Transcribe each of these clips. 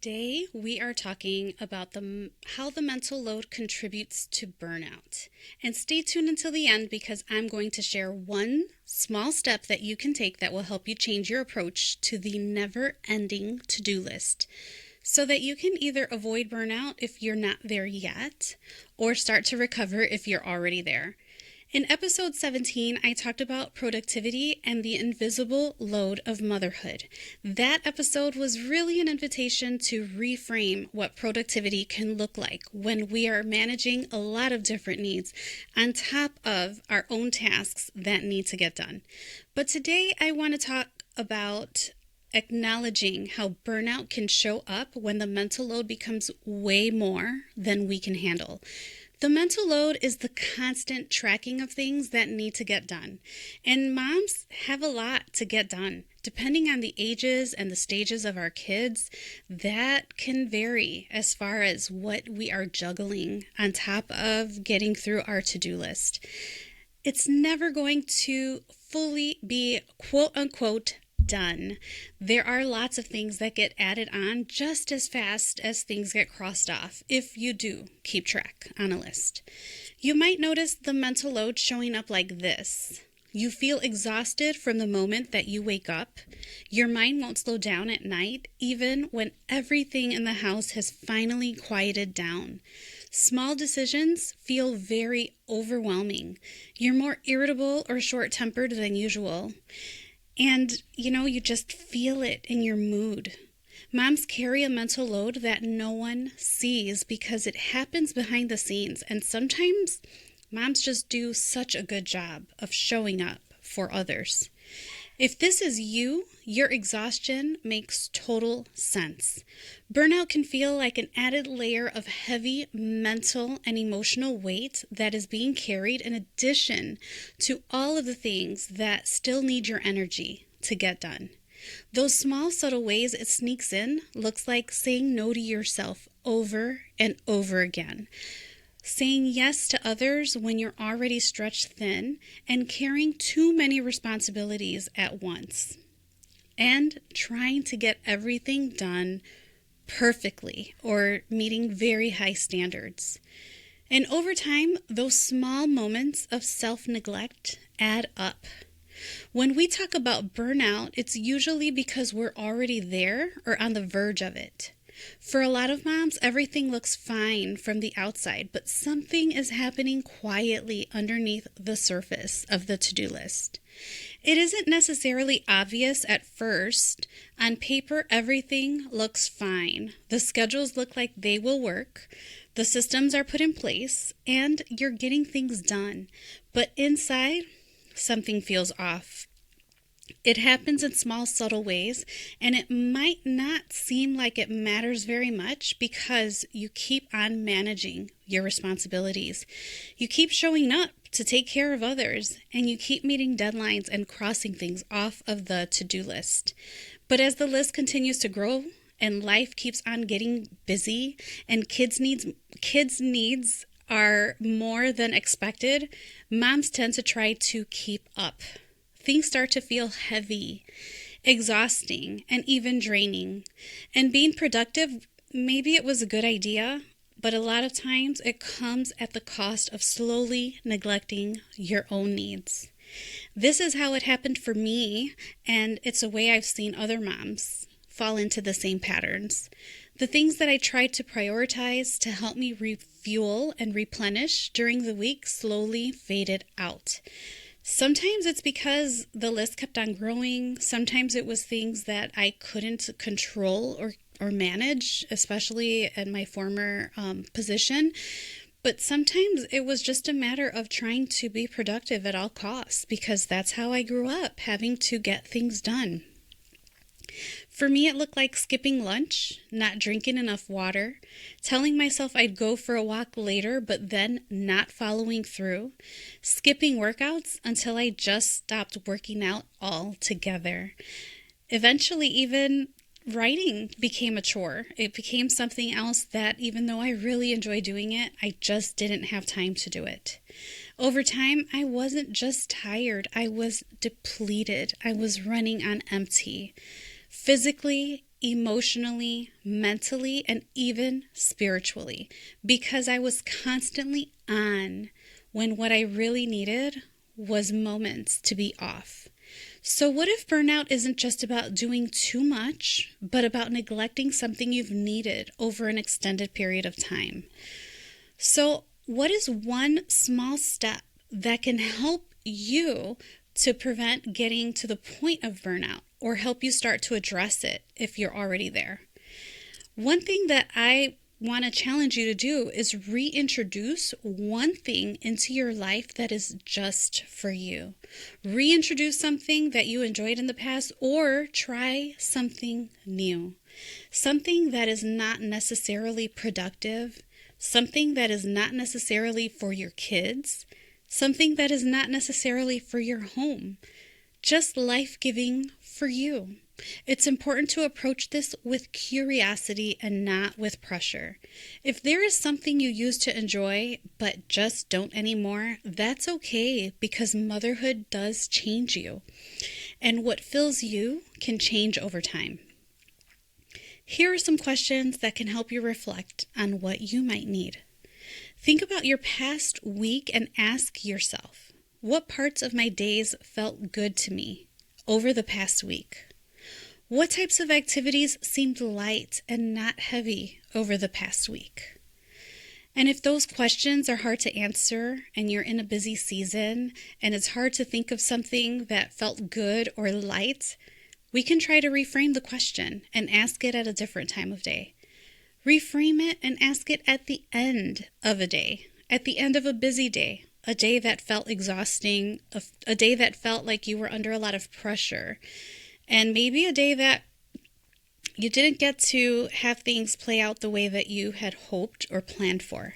Today we are talking about how the mental load contributes to burnout. And stay tuned until the end because I'm going to share one small step that you can take that will help you change your approach to the never-ending to-do list so that you can either avoid burnout if you're not there yet or start to recover if you're already there. In episode 17, I talked about productivity and the invisible load of motherhood. That episode was really an invitation to reframe what productivity can look like when we are managing a lot of different needs on top of our own tasks that need to get done. But today I want to talk about acknowledging how burnout can show up when the mental load becomes way more than we can handle. The mental load is the constant tracking of things that need to get done. And moms have a lot to get done. Depending on the ages and the stages of our kids, that can vary as far as what we are juggling on top of getting through our to-do list. It's never going to fully be quote unquote done. There are lots of things that get added on just as fast as things get crossed off if you do keep track on a list. You might notice the mental load showing up like this. You feel exhausted from the moment that you wake up. Your mind won't slow down at night, even when everything in the house has finally quieted down. Small decisions feel very overwhelming. You're more irritable or short-tempered than usual. And, you just feel it in your mood. Moms carry a mental load that no one sees because it happens behind the scenes. And sometimes moms just do such a good job of showing up for others. If this is you, your exhaustion makes total sense. Burnout can feel like an added layer of heavy mental and emotional weight that is being carried in addition to all of the things that still need your energy to get done. Those small, subtle ways it sneaks in looks like saying no to yourself over and over again. Saying yes to others when you're already stretched thin, and carrying too many responsibilities at once. And trying to get everything done perfectly or meeting very high standards. And over time, those small moments of self-neglect add up. When we talk about burnout, it's usually because we're already there or on the verge of it. For a lot of moms, everything looks fine from the outside, but something is happening quietly underneath the surface of the to-do list. It isn't necessarily obvious at first. On paper, everything looks fine. The schedules look like they will work. The systems are put in place, and you're getting things done. But inside, something feels off. It happens in small, subtle ways, and it might not seem like it matters very much because you keep on managing your responsibilities. You keep showing up to take care of others, and you keep meeting deadlines and crossing things off of the to-do list. But as the list continues to grow and life keeps on getting busy and kids' needs are more than expected, moms tend to try to keep up. Things start to feel heavy, exhausting, and even draining. And being productive, maybe it was a good idea, but a lot of times it comes at the cost of slowly neglecting your own needs. This is how it happened for me, and it's a way I've seen other moms fall into the same patterns. The things that I tried to prioritize to help me refuel and replenish during the week slowly faded out. Sometimes it's because the list kept on growing. Sometimes it was things that I couldn't control or manage, especially in my former position. But sometimes it was just a matter of trying to be productive at all costs because that's how I grew up, having to get things done. For me, it looked like skipping lunch, not drinking enough water, telling myself I'd go for a walk later, but then not following through, skipping workouts until I just stopped working out altogether. Eventually, even writing became a chore. It became something else that, even though I really enjoy doing it, I just didn't have time to do it. Over time, I wasn't just tired, I was depleted. I was running on empty. Physically emotionally, mentally, and even spiritually, because I was constantly on when what I really needed was moments to be off. So what if burnout isn't just about doing too much, but about neglecting something you've needed over an extended period of time? So what is one small step that can help you to prevent getting to the point of burnout, or help you start to address it if you're already there? One thing that I want to challenge you to do is reintroduce one thing into your life that is just for you. Reintroduce something that you enjoyed in the past, or try something new. Something that is not necessarily productive, something that is not necessarily for your kids, something that is not necessarily for your home, just life-giving for you. It's important to approach this with curiosity and not with pressure. If there is something you used to enjoy but just don't anymore, that's okay, because motherhood does change you. And what fills you can change over time. Here are some questions that can help you reflect on what you might need. Think about your past week and ask yourself, what parts of my days felt good to me over the past week? What types of activities seemed light and not heavy over the past week? And if those questions are hard to answer and you're in a busy season and it's hard to think of something that felt good or light, we can try to reframe the question and ask it at a different time of day. Reframe it and ask it at the end of a day, at the end of a busy day, a day that felt exhausting, a day that felt like you were under a lot of pressure. And maybe a day that you didn't get to have things play out the way that you had hoped or planned for.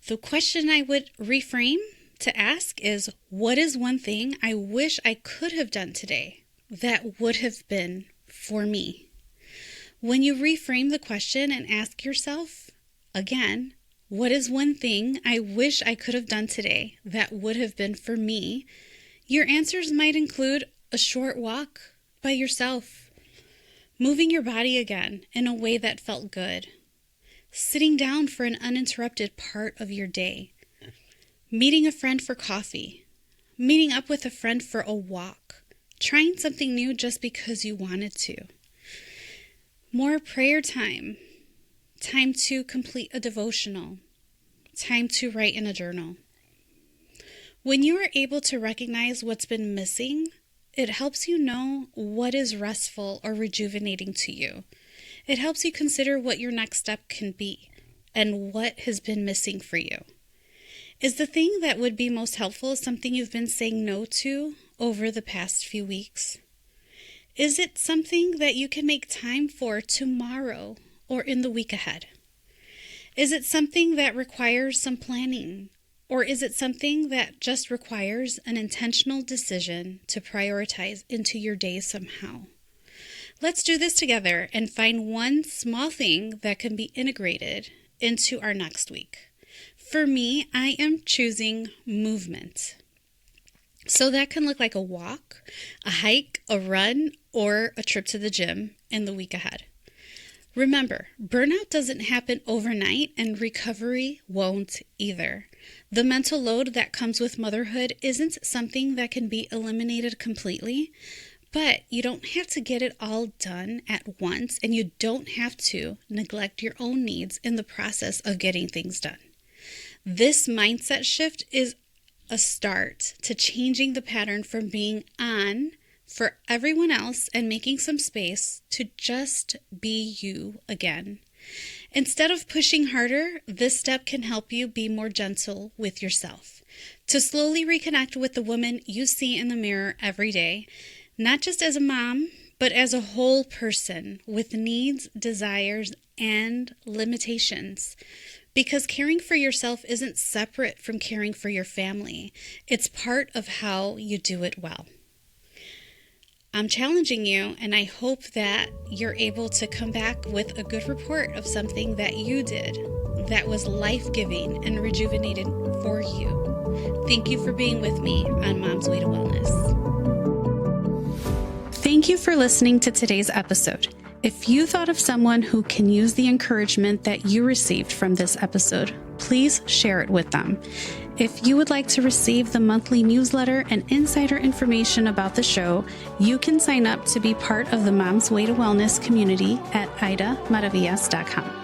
The question I would reframe to ask is, what is one thing I wish I could have done today that would have been for me? When you reframe the question and ask yourself, again, what is one thing I wish I could have done today that would have been for me? Your answers might include a short walk by yourself, moving your body again in a way that felt good, sitting down for an uninterrupted part of your day, meeting a friend for coffee, meeting up with a friend for a walk, trying something new just because you wanted to, more prayer time, time to complete a devotional, time to write in a journal. When you are able to recognize what's been missing, it helps you know what is restful or rejuvenating to you. It helps you consider what your next step can be and what has been missing for you. Is the thing that would be most helpful something you've been saying no to over the past few weeks? Is it something that you can make time for tomorrow or in the week ahead? Is it something that requires some planning? Or is it something that just requires an intentional decision to prioritize into your day somehow? Let's do this together and find one small thing that can be integrated into our next week. For me, I am choosing movement. So that can look like a walk, a hike, a run, or a trip to the gym in the week ahead. Remember, burnout doesn't happen overnight, and recovery won't either. The mental load that comes with motherhood isn't something that can be eliminated completely, but you don't have to get it all done at once, and you don't have to neglect your own needs in the process of getting things done. This mindset shift is a start to changing the pattern from being on for everyone else and making some space to just be you again. Instead of pushing harder, this step can help you be more gentle with yourself, to slowly reconnect with the woman you see in the mirror every day, not just as a mom, but as a whole person with needs, desires, and limitations. Because caring for yourself isn't separate from caring for your family. It's part of how you do it well. I'm challenging you, and I hope that you're able to come back with a good report of something that you did that was life-giving and rejuvenating for you. Thank you for being with me on Mom's Way to Wellness. Thank Thank you for listening to today's episode. If you thought of someone who can use the encouragement that you received from this episode, please share it with them. If you would like to receive the monthly newsletter and insider information about the show, you can sign up to be part of the Mom's Way to Wellness community at idamaravillas.com.